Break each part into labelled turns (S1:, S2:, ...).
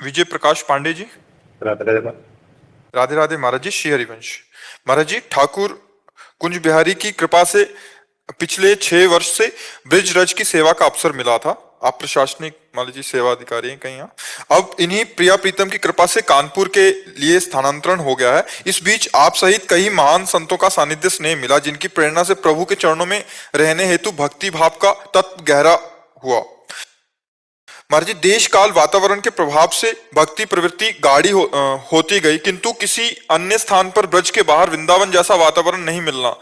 S1: विजय प्रकाश पांडे जी।
S2: राधे राधे।
S1: राधे राधे महाराज जी। श्री हरिवंश। महाराज जी, ठाकुर कुंज बिहारी की कृपा से पिछले 6 वर्ष से ब्रिज रज की सेवा का अवसर मिला था। आप प्रशासनिक मान लीजिए सेवा अधिकारी हैं कहीं यहाँ। अब इन्हीं प्रिया प्रीतम की कृपा से कानपुर के लिए स्थानांतरण हो गया है। इस बीच आप सहित कई महान संतों का सानिध्य स्नेह मिला, जिनकी प्रेरणा से प्रभु के चरणों में रहने हेतु भक्ति भाव का तत्व गहरा हुआ। महाराज जी, देश काल वातावरण के प्रभाव से भक्ति प्रवृत्ति गाढ़ी होती गई, किंतु किसी अन्य स्थान पर ब्रज के बाहर वृंदावन जैसा वातावरण नहीं मिलना।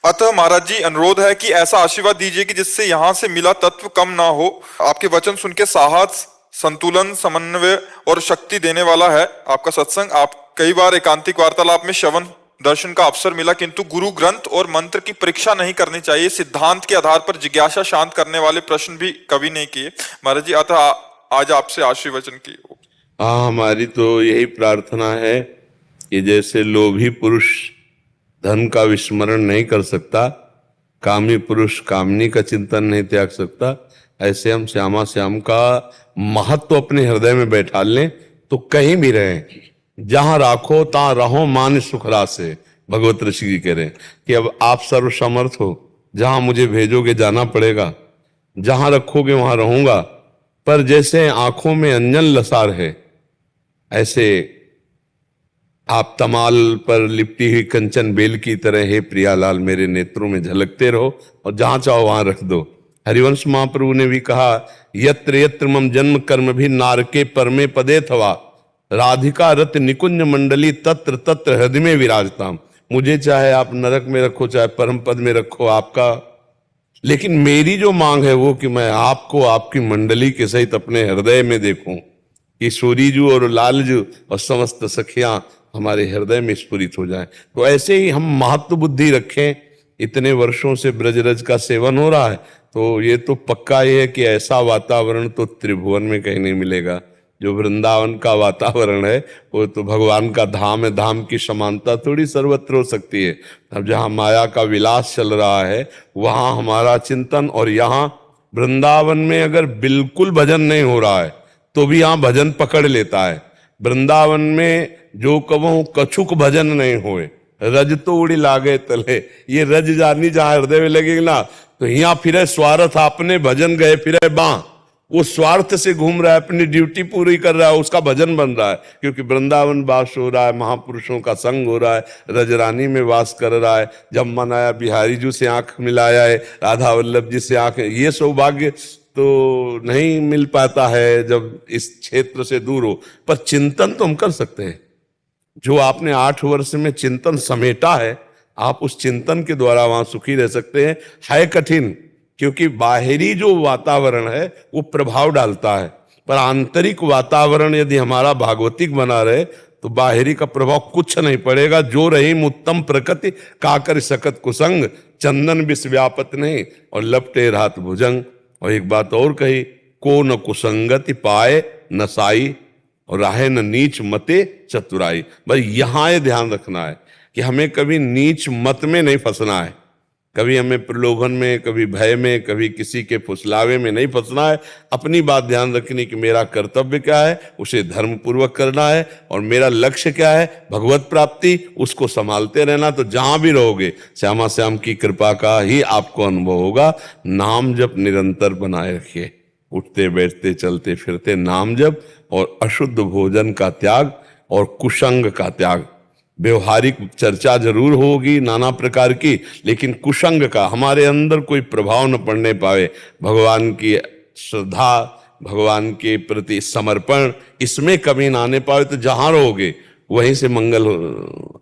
S1: अतः महाराज जी, अनुरोध है कि ऐसा आशीर्वाद दीजिए कि जिससे यहाँ से मिला तत्व कम ना हो। आपके वचन सुन के साहस, संतुलन, समन्वय और शक्ति देने वाला है आपका सत्संग। आप कई बार एकांतिक वार्तालाप में श्रवण दर्शन का अवसर मिला, किंतु गुरु ग्रंथ और मंत्र की परीक्षा नहीं करनी चाहिए। सिद्धांत के आधार पर जिज्ञासा शांत करने वाले प्रश्न भी कभी नहीं किए। महाराज जी, अतः आज आपसे आशीर्वचन की।
S3: हाँ, हमारी तो यही प्रार्थना है कि जैसे लोभी पुरुष धन का विस्मरण नहीं कर सकता, कामी पुरुष कामनी का चिंतन नहीं त्याग सकता, ऐसे हम श्यामा श्याम का महत्व अपने हृदय में बैठा लें तो कहीं भी रहें, जहां राखो तहां रहो मान सुखरा से। भगवत ऋषि जी कह रहे हैं कि अब आप सर्वसमर्थ हो, जहां मुझे भेजोगे जाना पड़ेगा, जहां रखोगे वहां रहूंगा। पर जैसे आंखों में अंजन लसार है, ऐसे आप तमाल पर लिपटी हुई कंचन बेल की तरह हे प्रियालाल मेरे नेत्रों में झलकते रहो और जहां चाहो वहां रख दो। हरिवंश महाप्रभु ने भी कहा, यत्र यत्र मम जन्म कर्म भी नारके परमे पदे थवा, राधिका रत निकुंज मंडली तत्र तत्र हृदय में विराजताम। मुझे चाहे आप नरक में रखो, चाहे परम पद में रखो, आपका, लेकिन मेरी जो मांग है वो कि मैं आपको आपकी मंडली के सहित अपने हृदय में देखूं, कि सूरीजू और लालजू और समस्त सखियां हमारे हृदय में स्फुरित हो जाए। तो ऐसे ही हम महत्व बुद्धि रखें। इतने वर्षों से ब्रजरज का सेवन हो रहा है, तो ये तो पक्का ये है कि ऐसा वातावरण तो त्रिभुवन में कहीं नहीं मिलेगा। जो वृंदावन का वातावरण है वो तो भगवान का धाम है, धाम की समानता थोड़ी सर्वत्र हो सकती है। अब जहाँ माया का विलास चल रहा है वहाँ हमारा चिंतन, और यहाँ वृंदावन में अगर बिल्कुल भजन नहीं हो रहा है तो भी यहाँ भजन पकड़ लेता है। वृंदावन में जो कबहू कछुक भजन नहीं होए, रज तो उड़ी लागे तले, ये रज जानी जहाँ हृदय में लगेगी ना, तो यहाँ फिरे स्वार्थ आपने भजन गए फिरे बां। वो स्वार्थ से घूम रहा है, अपनी ड्यूटी पूरी कर रहा है, उसका भजन बन रहा है, क्योंकि वृंदावन वास हो रहा है, महापुरुषों का संग हो रहा है, रजरानी में वास कर रहा है। जब मन आया बिहारी जी से आंख मिलाया है, राधा वल्लभ जी से आंख, ये सौभाग्य तो नहीं मिल पाता है जब इस क्षेत्र से दूर हो। पर चिंतन तो हम कर सकते हैं। जो आपने 8 वर्ष में चिंतन समेटा है, आप उस चिंतन के द्वारा वहां सुखी रह सकते हैं। है कठिन, क्योंकि बाहरी जो वातावरण है वो प्रभाव डालता है, पर आंतरिक वातावरण यदि हमारा भागवतिक बना रहे तो बाहरी का प्रभाव कुछ नहीं पड़ेगा। जो रही उत्तम प्रकृति काकर सकत कुसंग, चंदन विष व्यापत नहीं और लपटे रात भुजंग। और एक बात और कही, को न कुसंगति पाए न साई और राहे न नीच मते चतुराई। भाई यहां ये ध्यान रखना है कि हमें कभी नीच मत में नहीं फंसना है, कभी हमें प्रलोभन में, कभी भय में, कभी किसी के फुसलावे में नहीं फंसना है। अपनी बात ध्यान रखनी कि मेरा कर्तव्य क्या है, उसे धर्म पूर्वक करना है, और मेरा लक्ष्य क्या है, भगवत प्राप्ति, उसको संभालते रहना। तो जहां भी रहोगे श्यामा श्याम की कृपा का ही आपको अनुभव होगा। नाम जप निरंतर बनाए रखिए, उठते बैठते चलते फिरते नाम जप, और अशुद्ध भोजन का त्याग और कुसंग का त्याग। व्यवहारिक चर्चा जरूर होगी नाना प्रकार की, लेकिन कुसंग का हमारे अंदर कोई प्रभाव न पड़ने पावे। भगवान की श्रद्धा, भगवान के प्रति समर्पण, इसमें कमी ना आने पावे, तो जहां रहोगे वहीं से मंगल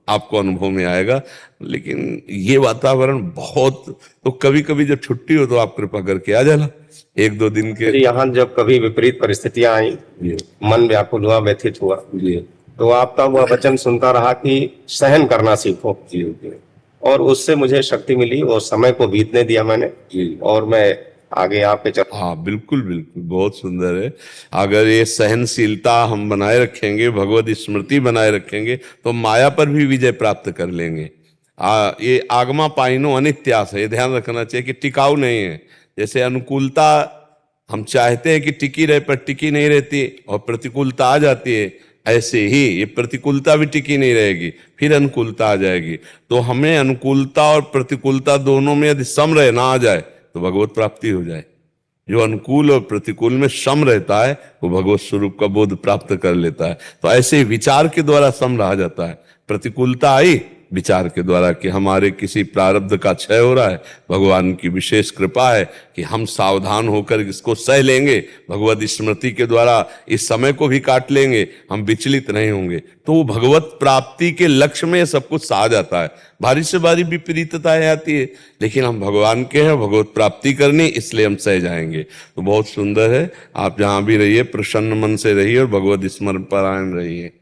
S3: आपको अनुभव में आएगा। लेकिन ये वातावरण बहुत, तो कभी कभी जब छुट्टी हो तो आप कृपा करके आ जाना 1-2 दिन के।
S2: यहाँ जब कभी विपरीत परिस्थितियां आई, मन व्याकुल हुआ, व्यथित हुआ, तो आपका वह वचन सुनता रहा कि सहन करना सीखो, और उससे मुझे शक्ति मिली। वो समय को बीतने दिया मैंने, और मैं आगे आपके चल।
S3: हाँ बिल्कुल बिल्कुल, बहुत सुंदर है। अगर ये सहनशीलता हम बनाए रखेंगे, भगवत स्मृति बनाए रखेंगे, तो माया पर भी विजय प्राप्त कर लेंगे। ये आगमा पाइनो अनित्यास है, ये ध्यान रखना चाहिए कि टिकाऊ नहीं है। जैसे अनुकूलता हम चाहते हैं कि टिकी रहे पर टिकी नहीं रहती और प्रतिकूलता आ जाती है। ऐसे ही ये प्रतिकूलता भी टिकी नहीं रहेगी, फिर अनुकूलता आ जाएगी। तो हमें अनुकूलता और प्रतिकूलता दोनों में यदि सम रहना आ जाए तो भगवत प्राप्ति हो जाए। जो अनुकूल और प्रतिकूल में सम रहता है वो भगवत स्वरूप का बोध प्राप्त कर लेता है। तो ऐसे विचार के द्वारा सम रहा जाता है। प्रतिकूलता आई विचार के द्वारा कि हमारे किसी प्रारब्ध का क्षय हो रहा है, भगवान की विशेष कृपा है कि हम सावधान होकर इसको सह लेंगे, भगवत स्मृति के द्वारा इस समय को भी काट लेंगे, हम विचलित नहीं होंगे। तो वो भगवत प्राप्ति के लक्ष्य में सब कुछ आ जाता है। भारी से भारी विपरीतताएं आती है, लेकिन हम भगवान के हैं, भगवत प्राप्ति करनी, इसलिए हम सह जाएंगे। तो बहुत सुंदर है। आप जहां भी रहिए प्रसन्न मन से रहिए और भगवत स्मरण परायण रहिए।